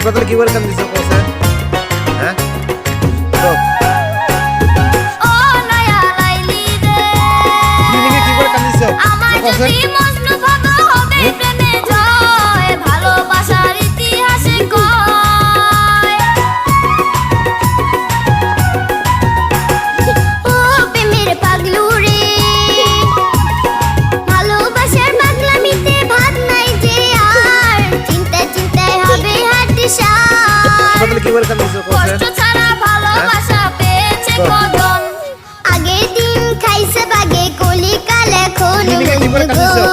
হাসপাতালে কি করে কান্দিছো কোসে? হ্যাঁ তো ও নয়া লাইলি রে ক্লিনিকে কি করে কান্দিছো আমার কোসে? যদি মজনু ভাব হবে প্রেমে জয় ভালোবাসার ইতিহাসে কয় ও প্রেমের পাগলু রে ভালোবাসার পাগলামিতে ভাত নাই যে আর চিন্তায় চিন্তায় হবে হাটিসার হাসপাতালে কি করে কান্দিছো কোসে? কষ্ট ছাড়া ভালোবাসা পেয়েছে কজন আগের দিন খাইছে বাগে কলি কাল এখন ক্লিনিকে কি করে কান্দিছো?